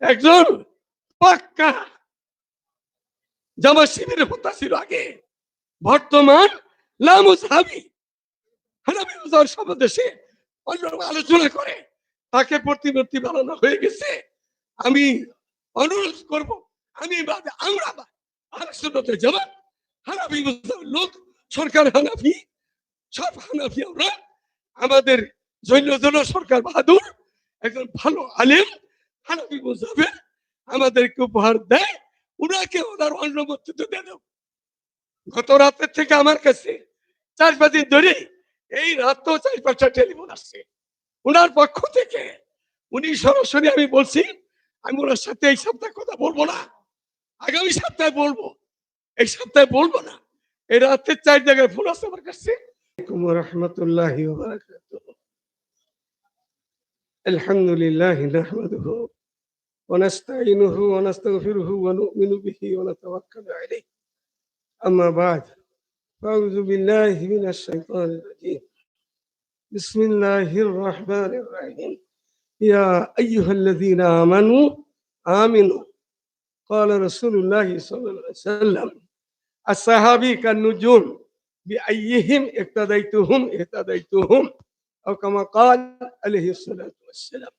একজন পাক্কা জামাত শিবিরের হত্যা ছিল আগে, বর্তমান লামুজহাবি হানাফি মাযহাব সম্বন্ধে সে অন্য আলোচনা করে, তাকে প্রতিমূর্তি বানানো হয়ে গেছে। আমি অনুরোধ করব, আমরা আহলে সুন্নাতের জামাত হানাফি মাযহাবের লোক, সরকার হানাফি, সব হানাফি আমরা। আমাদের জৈনজন সরকার বাহাদুর একজন ভালো আলেম হানাফি মাযহাবের, আমাদেরকে উপহার দেয়, উনাকে ওনার অনুমতি দিয়ে দেব। গত রাতের থেকে আমার কাছে 4-5 দিন ধরে এই রাতেও 4-5টা টেলিফোন আসছে ওনার পক্ষ থেকে। উনি সরাসরি, আমি বলছি আমি ওনার সাথে এই সপ্তাহে কথা বলবো না, আগামী সপ্তাহে বলবো, এই সপ্তাহে বলবো না। এই রাতে 4 জায়গায় ফোন আসছে আমার কাছে। ওয়া রাহমাতুল্লাহি ওয়া বারাকাতুহু। আলহামদুলিল্লাহি নাহমাদুহু ওয়া নাস্তাঈনুহু ওয়া নাস্তাগফিরুহু ওয়া নু'মিনু বিহি ওয়া নাতাওয়াক্কালু আলাইহি। আম্মা বা'দ। আউযু বিল্লাহি মিনাশ শাইতানির রাজীম। বিসমিল্লাহির রহমানির রহিম। ইয়া আইয়ুহাল্লাযীনা আমানু আমিনু। ক্বালা রাসূলুল্লাহি সাল্লাল্লাহু আলাইহি ওয়াসাল্লাম as-sahabi kan-nujum bi ayyihim iqtadaytuhum ihtadaytuhum aw kama qala alayhi salatu wassalam.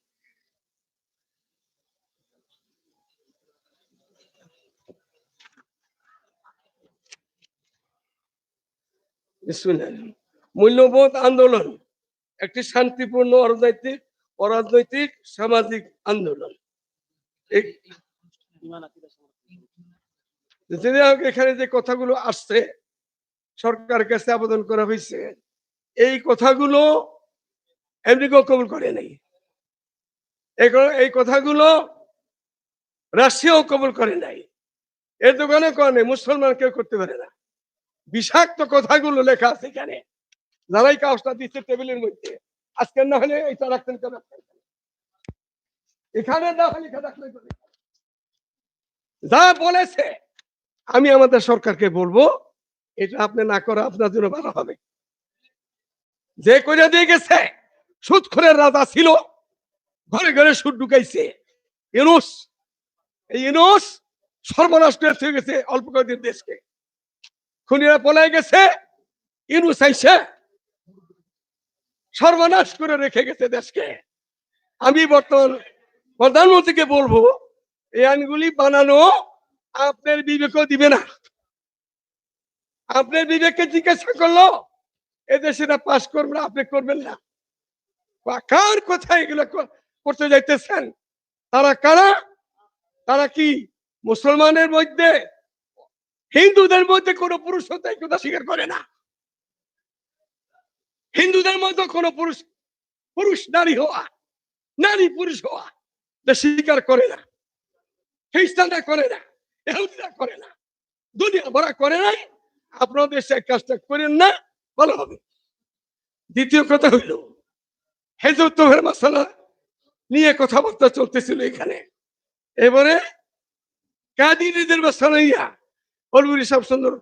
বিসমিল্লাহ। মূল্যবোধ আন্দোলন একটি শান্তিপূর্ণ অরাজনৈতিক সামাজিক আন্দোলন। এখানে যে কথাগুলো আসছে, সরকারের কাছে আবেদন করা হয়েছে, এই কথাগুলো আমেরিকাও কবুল করে নাই, এই কথাগুলো রাশিয়াও কবুল করে নাই, এর দোকানে করে মুসলমান কেউ করতে পারে না। বিষাক্ত কথাগুলো লেখা আছে এখানে, যারাই কাগজটা দিচ্ছে টেবিলের মধ্যে, আজকে না হলে এটা রাখতেন কেন, এখানে না হলে যা বলেছে আমি আমাদের সরকারকে বলবো, এটা আপনি না করা আপনার জন্য ভালো হবে। যে করে দিয়ে গেছে, সুদখোরের রাজা ছিল, ঘরে ঘরে সুদ ঢুকাইছে ইউনূস। এই ইউনূস সর্বনাশ করে গেছে অল্প কয়েকদিন দেশকে, খুনিরা পলায় গেছে, ইউনূস আইসা সর্বনাশ করে রেখে গেছে দেশকে। আমি বর্তমান প্রধানমন্ত্রীকে বলবো, এই আইনগুলি বানানো আপনার বিবেকও দিবে না। আপনার বিবেককে জিজ্ঞাসা করলো এদেশে পাস করবেন, আপনি করবেন না। কার কোথায় এগুলো করতে যাইতেছেন? তারা কারা? তারা কি মুসলমানের মধ্যে, হিন্দুদের মধ্যে কোন পুরুষ হতে কথা স্বীকার করে না। হিন্দুদের মধ্যে কোন পুরুষ নারী হওয়া, নারী পুরুষ হওয়া স্বীকার করে না। খ্রিস্টানরা করে না, ইহুদিরা করে না, দুনিয়া ভরা করে নাই। আপনার দেশে কাজটা করেন না, ভালো হবে। দ্বিতীয় কথা হইল, হেজরত তোহের মাসালা নিয়ে কথাবার্তা চলতেছিল এখানে। এবারে কাদিনীদের মাসালা নিয়ে অলবুরি সাহেব সুন্দর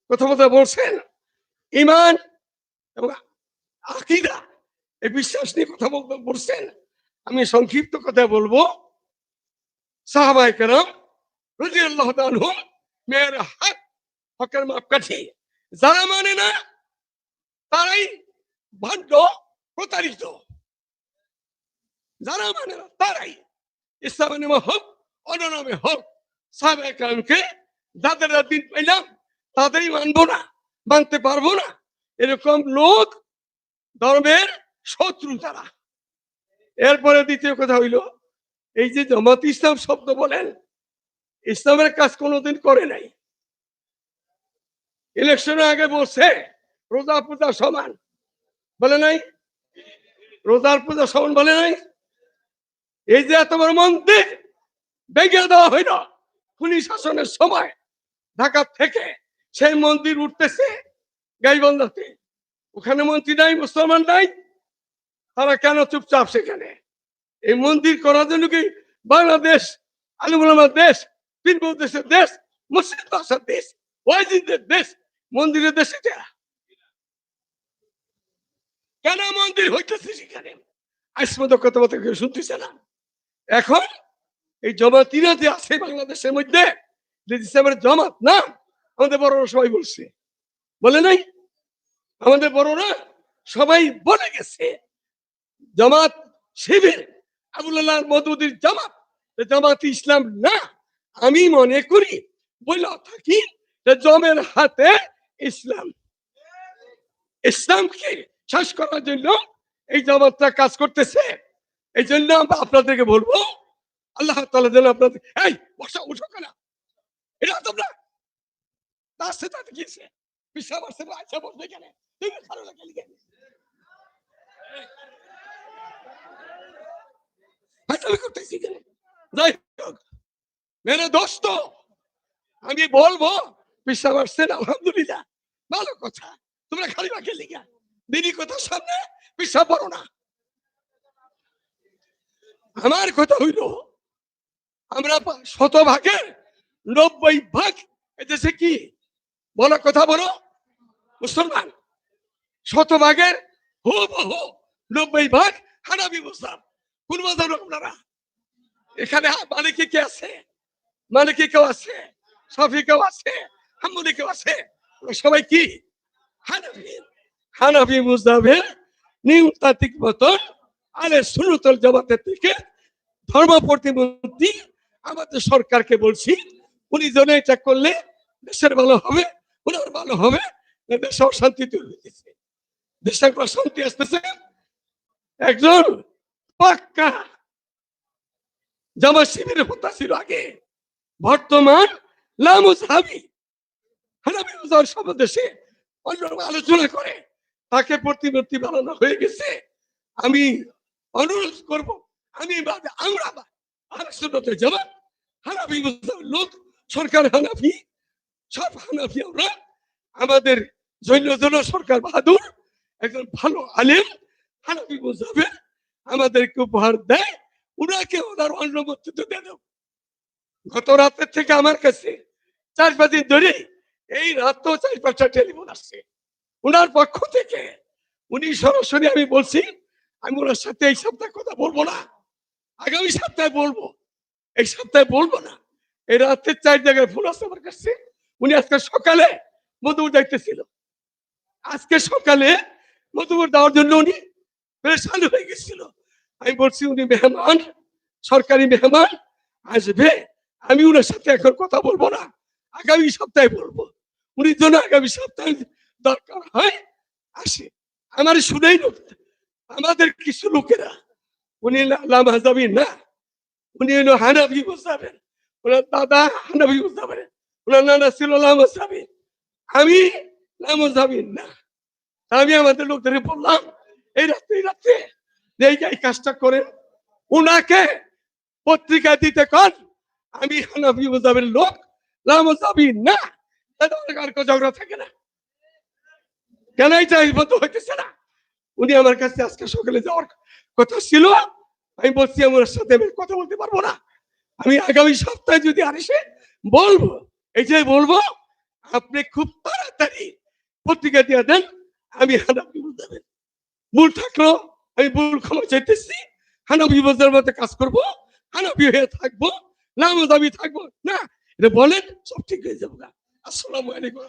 কথাবার্তা বলছেন। ঈমান এবং আকীদা, এই বিশ্বাস নিয়ে কথা বলছেন। আমি সংক্ষিপ্ত কথা বলবো। সাহাবায়ে কেরাম রাদিয়াল্লাহু তাআলা আনহুম মেয়ের হকের মাপকাঠি, যারা মানে না তারাই ভণ্ড, প্রতারিত। যারা মানে না তারাই, ইসলামের নামে হোক অন্য নামে হোক, সাহাবায়ে কেরামকে যাদের দিন পাইলাম তাদেরই মানবো না, মানতে পারবো না, এরকম লোক ধর্মের শত্রু তারা। এরপরে দ্বিতীয় কথা হইল, এই যে জামাত ইসলাম শব্দ বলেন, ইসলামের কাজ কোনোদিন করে নাই। ইলেকশনের আগে বলছে রোজা পূজা সমান, বলে নাই? রোজার পূজা সমান বলে নাই? এই যে এত বড় মন্দির ভেঙে দেওয়া হইল খুনি শাসনের সময় ঢাকা থেকে, সেই মন্দির উঠতেছে গাইবান্ধাতে, ওখানে মন্ত্রী নাই, মুসলমান নাই, তারা কেন চুপচাপ সেখানে? এই মন্দির করার জন্য কি বাংলাদেশ আলেম ওলামার দেশ, পীর মুর্শিদের দেশ, মুর্শিদ বাদশার দেশ, ওয়াইজিদের দেশ, মন্দিরের দেশ? এটা কেন মন্দির হইতেছে সেখানে? আজ মতো কথাবার্তা কেউ শুনতেছে না। এখন এই জামাতিরা যে আছে বাংলাদেশের মধ্যে, ডিসেম্বর জামাত না, আমাদের বড়রা সবাই বলছে, বলে নাই? আমাদের বড়রা সবাই বলে গেছে জামাত শিবির আবুল মওদুদির জামাত, জামাত ইসলাম না। আমি মনে করি বলে থাকি জমের হাতে ইসলাম, ইসলামকে শেষ করার জন্য এই জামাতটা কাজ করতেছে। এই জন্য আপনাদেরকে বলবো, আল্লাহ তাআলা যেন আপনাদের, এই বসা উঠো কেন, এটা তোমরা রাস্তা তাতে গিয়েছে পিসাব আসছে, আচ্ছা বসবে কেন, তুমি ভালো লাগে কেন, করতেছি কেন? যাই হোক মেরে দোস্ত, আমি বলবো পিসাব আসছেন, আলহামদুলিল্লাহ, ভালো কথা। তোমরা খালি বাকি লিগা দিনই কথা সামনে পিসাব পড়ো না। আমার কথা হইল, আমরা 100 ভাগের 90 ভাগ এদেশে কি বলো, কথা বলো, মুসলমান। 100 ভাগের হুবহু 90 ভাগ হানাফি মুসলিম। কোন মাযহাব আপনারা? এখানে মালিকি কে আছে? মালিকি কেউ আছে? শাফি কেউ আছে? হাম্বলি কেউ আছে? সবাই কি হানাফি। হানাফি মুযহাবের নিয়মতান্ত্রিক মতন আলে সুন্নাতুল জামাতের থেকে ধর্ম প্রতিমন্ত্রী আমাদের সরকারকে বলছি, উনি যেন এটা করলে দেশের ভালো হবে, ওনার ভালো হবে, দেশে অশান্তি তৈরি হইতেছে, দেশের শান্তি আসতেছে। একজন পাক্কা জামাত শিবিরের হত্যা ছিল আগে, বর্তমান লামুজহাবি হানাফি মুযহাব সব দেশে অন্য আলোচনা করে তাকে প্রতিমন্ত্রী বানানো হয়ে গেছে। আমি অনুরোধ করব, আমরা আহলে সুন্নাতুল জামাত হানাফি মুযহাবের লোক, সরকার হানাফি, সব হানাফি আমরা। আমাদের জৈন সরকার বাহাদুর একজন ভালো আলেম হানাফি মুযহাবের আমাদেরকে উপহার দেয়, উনাকে ওনার অনুমতি তো দেন। গত রাতের থেকে আমার কাছে 4-5 দিন ধরে এই রাতও 4-5টা টেলিফোন আসছে উনার পক্ষ থেকে। উনি সরাসরি, আমি বলছি আমি ওনার সাথে এই সপ্তাহে কথা বলবো না, আগামী সপ্তাহে বলবো, এই সপ্তাহে বলবো না। এই রাতে 4 জায়গায় ফোন আসছে আমার কাছে। উনি আজকে সকালে মধুপুর যাইতেছিল, আজকে সকালে মধুপুর দেওয়ার জন্য উনি পেরেশান হয়ে গেছিল। আমি বলছি উনি মেহমান, সরকারি মেহমান আসবে, আমি উনার সাথে এখন কথা বলবো না, আগামী সপ্তাহে বলবো। উনি যেন আগামী সপ্তাহে দরকার হয় আসে। আমার শুনেই আমাদের কিছু লোকেরা, উনি লামহাজাবি না, উনি হলো হানাফি মুযহাবের, ওনার দাদা হানাফি মুযহাবের, ওনার নানা ছিল লামহাজাবি, আমি লামহাজাবি না। আমি আমাদের লোকদের বললাম এই রাত্রে এই কাজটা করেন, উনাকে পত্রিকা দিতে কন আমি হানাফি মুযহাবের লোক, লামহাজাবি না। আর ঝগড়া থাকে না কেন, এইটা বন্ধ হইতেছে না। উনি আমার কাছে আজকে সকালে যাওয়ার কথা ছিল, আমি বলছি আমার সাথে আমি কথা বলতে পারবো না, আমি আগামী সপ্তাহে যদি আসে বলবো। এইটাই বলবো, আপনি খুব তাড়াতাড়ি পত্রিকা দিয়ে দেন, আমি হানাফি মুযহাবের, ভুল থাকলো আমি ভুল ক্ষমা চাইতেছি, হানাফি মুযহাবের মধ্যে কাজ করবো, হানাফি হয়ে থাকবো, লামহাজাবি থাকবো না, এটা বলেন, সব ঠিক হয়ে যাবে। আসসালামু আলাইকুম।